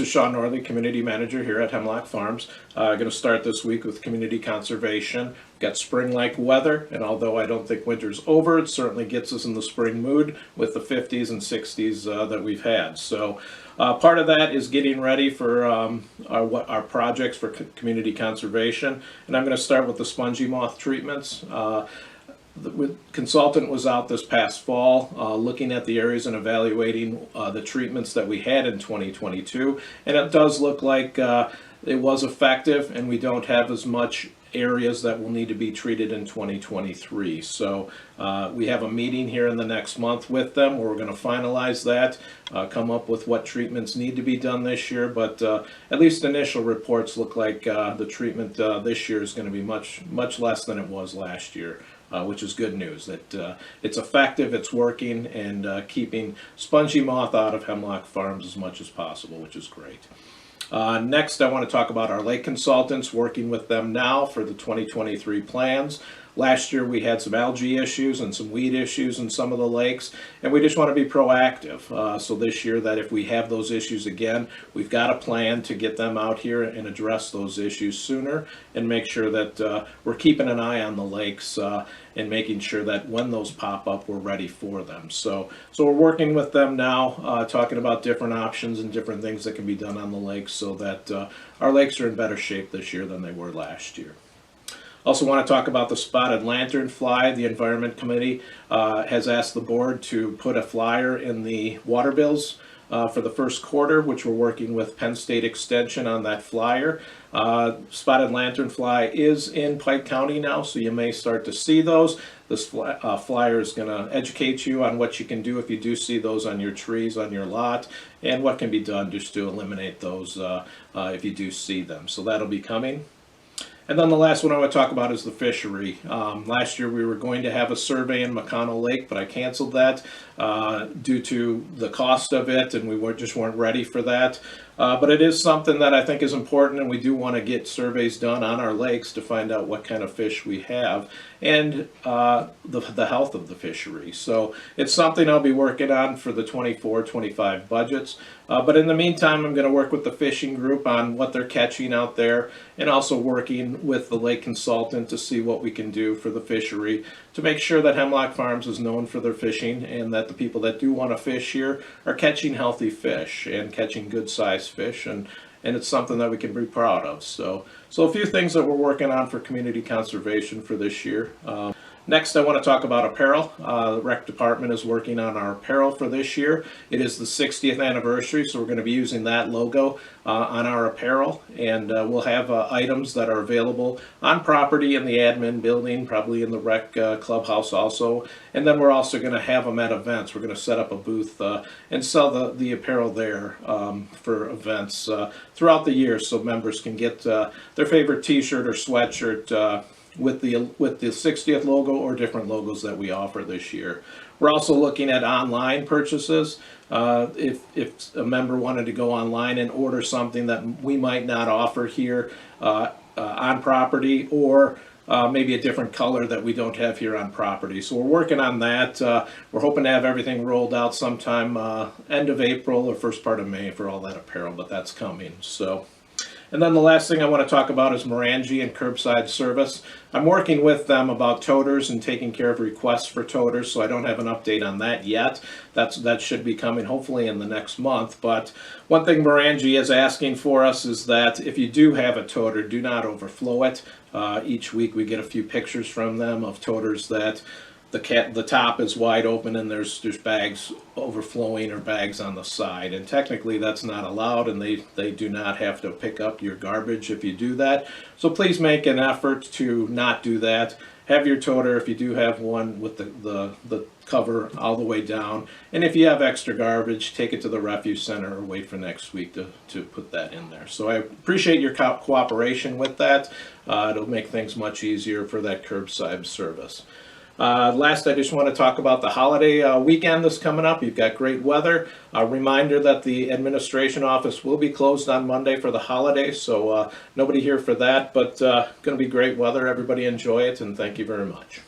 This is Shaun Nordlie, Community Manager here at Hemlock Farms. Going to start this week with community conservation. We've got spring-like weather, and although I don't think winter's over, it certainly gets us in the spring mood with the 50s and 60s that we've had. So part of that is getting ready for our projects for community conservation, and I'm going to start with the spongy moth treatments. The consultant was out this past fall looking at the areas and evaluating the treatments that we had in 2022, and it does look like it was effective, and we don't have as much areas that will need to be treated in 2023. So we have a meeting here in the next month with them where we're going to finalize that, come up with what treatments need to be done this year, but at least initial reports look like the treatment this year is going to be much less than it was last year. Which is good news, that it's effective, it's working, and keeping spongy moth out of Hemlock Farms as much as possible, which is great. Next, I want to talk about our lake consultants, working with them now for the 2023 plans. Last year we had some algae issues and some weed issues in some of the lakes, and we just want to be proactive. So this year, that if we have those issues again, we've got a plan to get them out here and address those issues sooner and make sure that we're keeping an eye on the lakes and making sure that when those pop up, we're ready for them. So we're working with them now, talking about different options and different things that can be done on the lakes so that our lakes are in better shape this year than they were last year. Also want to talk about the spotted lanternfly. The Environment Committee has asked the board to put a flyer in the water bills for the first quarter, which we're working with Penn State Extension on that flyer. Spotted lanternfly is in Pike County now, so you may start to see those. This flyer is going to educate you on what you can do if you do see those on your trees, on your lot, and what can be done just to eliminate those if you do see them. So that'll be coming. And then the last one I want to talk about is the fishery. Last year we were going to have a survey in McConnell Lake, but I canceled that due to the cost of it, and we just weren't ready for that. But it is something that I think is important, and we do want to get surveys done on our lakes to find out what kind of fish we have and the health of the fishery. So it's something I'll be working on for the 24-25 budgets. But in the meantime, I'm going to work with the fishing group on what they're catching out there, and also working with the lake consultant to see what we can do for the fishery to make sure that Hemlock Farms is known for their fishing, and that the people that do want to fish here are catching healthy fish and catching good sized fish, and it's something that we can be proud of. So a few things that we're working on for community conservation for this year. Next, I want to talk about apparel. The rec department is working on our apparel for this year. It is the 60th anniversary, so we're going to be using that logo on our apparel, and we'll have items that are available on property in the admin building, probably in the rec clubhouse also, and then we're also going to have them at events. We're going to set up a booth and sell the apparel there for events throughout the year, so members can get their favorite t-shirt or sweatshirt with the 60th logo or different logos that we offer this year. We're also looking at online purchases. If a member wanted to go online and order something that we might not offer here on property, or maybe a different color that we don't have here on property. So we're working on that. We're hoping to have everything rolled out sometime end of April or first part of May for all that apparel, but that's coming. And then the last thing I want to talk about is Morangi and Curbside service. I'm working with them about toters and taking care of requests for toters, so I don't have an update on that yet. That should be coming hopefully in the next month. But one thing Morangi is asking for us is that if you do have a toter, do not overflow it. Each week we get a few pictures from them of toters that the top is wide open and there's bags overflowing or bags on the side, and technically that's not allowed, and they do not have to pick up your garbage if you do that. So please make an effort to not do that. Have your toter, if you do have one, with the cover all the way down, and if you have extra garbage, take it to the refuse center or wait for next week to put that in there. So I appreciate your cooperation with that. It'll make things much easier for that curbside service. Last, I just want to talk about the holiday weekend that's coming up. You've got great weather. A reminder that the administration office will be closed on Monday for the holiday, so nobody here for that, but going to be great weather. Everybody enjoy it, and thank you very much.